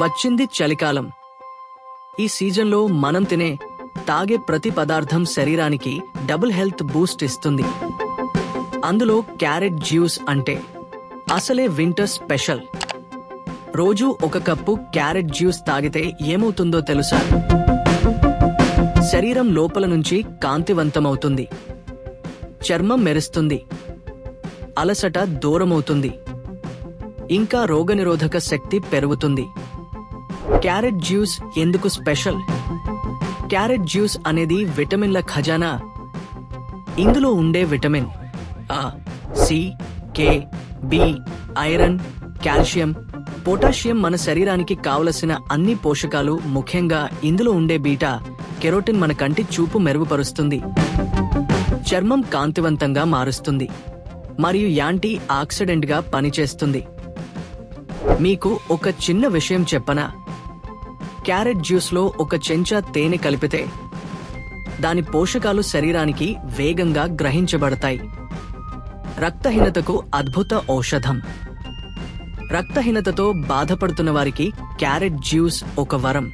వచ్చింది చలికాలం. ఈ సీజన్లో మనం తాగే ప్రతి పదార్థం శరీరానికి డబుల్ హెల్త్ బూస్ట్ ఇస్తుంది. అందులో క్యారెట్ జ్యూస్ అంటే అసలే వింటర్ స్పెషల్. రోజు ఒక కప్పు క్యారెట్ జ్యూస్ తాగితే ఏమవుతుందో తెలుసా? శరీరం లోపల నుంచి కాంతివంతమవుతుంది, చర్మం మెరుస్తుంది, అలసట దూరమవుతుంది, ఇంకా రోగనిరోధక శక్తి పెరుగుతుంది. క్యారెట్ జ్యూస్ ఎందుకు స్పెషల్? క్యారెట్ జ్యూస్ అనేది విటమిన్ల ఖజానా. ఇందులో ఉండే vitamin A, C, K, B, iron, calcium, potassium మన శరీరానికి కావలసిన అన్ని పోషకాలు. ముఖ్యంగా ఇందులో ఉండే బీటా కెరోటిన్ మన కంటి చూపు మెరుగుపరుస్తుంది, చర్మం కాంతివంతంగా మారుస్తుంది మరియు యాంటీ ఆక్సిడెంట్ గా పనిచేస్తుంది. మీకు ఒక చిన్న విషయం చెప్పనా? క్యారెట్ జ్యూస్లో ఒక చెంచా తేనె కలిపితే దాని పోషకాలు శరీరానికి వేగంగా గ్రహించబడతాయి. రక్తహీనతకు అద్భుత ఔషధం. రక్తహీనతతో బాధపడుతున్న వారికి క్యారెట్ జ్యూస్ ఒక వరం.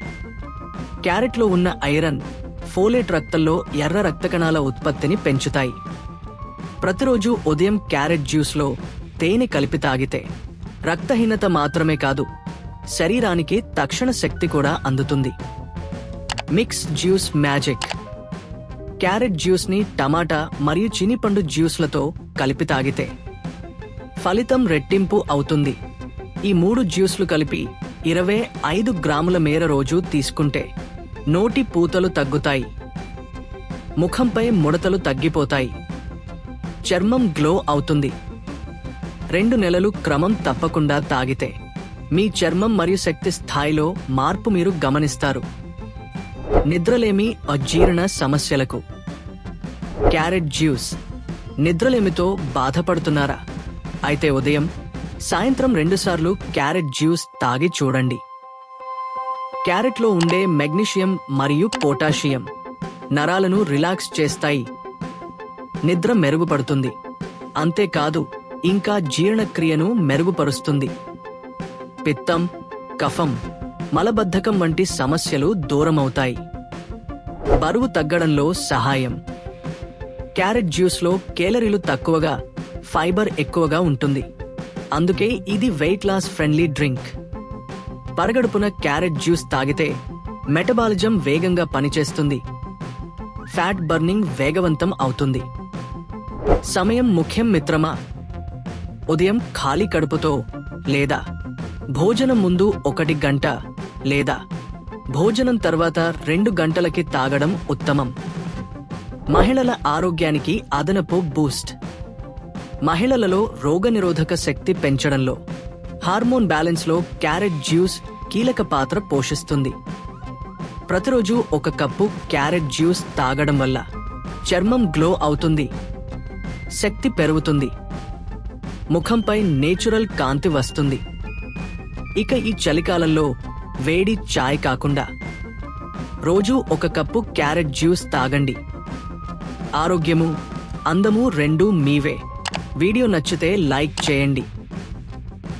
క్యారెట్లో ఉన్న ఐరన్, ఫోలేట్ రక్తంలో ఎర్ర రక్త కణాల ఉత్పత్తిని పెంచుతాయి. ప్రతిరోజు ఉదయం క్యారెట్ జ్యూస్లో తేనె కలిపి తాగితే రక్తహీనత మాత్రమే కాదు, శరీరానికి తక్షణ శక్తి కూడా అందుతుంది. Mix juice magic. Carrot juice ని టమాటా మరియు చినిపండు జ్యూస్లతో కలిపి తాగితే ఫలితం రెట్టింపు అవుతుంది. ఈ 3 జ్యూస్లు కలిపి 25 గ్రాముల మేర రోజు తీసుకుంటే నోటి పూతలు తగ్గుతాయి, ముఖంపై ముడతలు తగ్గిపోతాయి, చర్మం గ్లో అవుతుంది. 2 నెలలు క్రమం తప్పకుండా తాగితే మీ చర్మం మరియు శక్తి స్థాయిలో మార్పు మీరు గమనిస్తారు. నిద్రలేమి, అజీర్ణ సమస్యలకు క్యారెట్ జ్యూస్. నిద్రలేమితో బాధపడుతున్నారా? అయితే ఉదయం, సాయంత్రం 2 సార్లు క్యారెట్ జ్యూస్ తాగి చూడండి. క్యారెట్లో ఉండే మెగ్నీషియం మరియు పొటాషియం నరాలను రిలాక్స్ చేస్తాయి, నిద్ర మెరుగుపడుతుంది. అంతేకాదు, ఇంకా జీర్ణక్రియను మెరుగుపరుస్తుంది. పిత్తం, కఫం, మలబద్ధకం వంటి సమస్యలు దూరమవుతాయి. బరువు తగ్గడంలో సహాయం. క్యారెట్ జ్యూస్లో కేలరీలు తక్కువగా, ఫైబర్ ఎక్కువగా ఉంటుంది. అందుకే ఇది వెయిట్ లాస్ ఫ్రెండ్లీ డ్రింక్. పరగడుపున క్యారెట్ జ్యూస్ తాగితే మెటబాలిజం వేగంగా పనిచేస్తుంది, ఫ్యాట్ బర్నింగ్ వేగవంతం అవుతుంది. సమయం ముఖ్యం మిత్రమా. ఉదయం ఖాళీ కడుపుతో లేదా భోజనం ముందు 1 గంట లేదా భోజనం తర్వాత 2 గంటలకి తాగడం ఉత్తమం. మహిళల ఆరోగ్యానికి అదనపు బూస్ట్. మహిళలలో రోగనిరోధక శక్తి పెంచడంలో, హార్మోన్ బ్యాలెన్స్లో క్యారెట్ జ్యూస్ కీలక పాత్ర పోషిస్తుంది. ప్రతిరోజు 1 కప్పు క్యారెట్ జ్యూస్ తాగడం వల్ల చర్మం గ్లో అవుతుంది, శక్తి పెరుగుతుంది, ముఖంపై నేచురల్ కాంతి వస్తుంది. ఇక ఈ చలికాలంలో వేడి చాయ్ కాకుండా రోజు 1 కప్పు క్యారెట్ జ్యూస్ తాగండి. ఆరోగ్యము, అందము రెండూ మీవే. వీడియో నచ్చితే లైక్ చేయండి.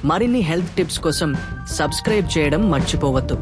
మరిన్ని హెల్త్ టిప్స్ కోసం సబ్స్క్రైబ్ చేయడం మర్చిపోవద్దు.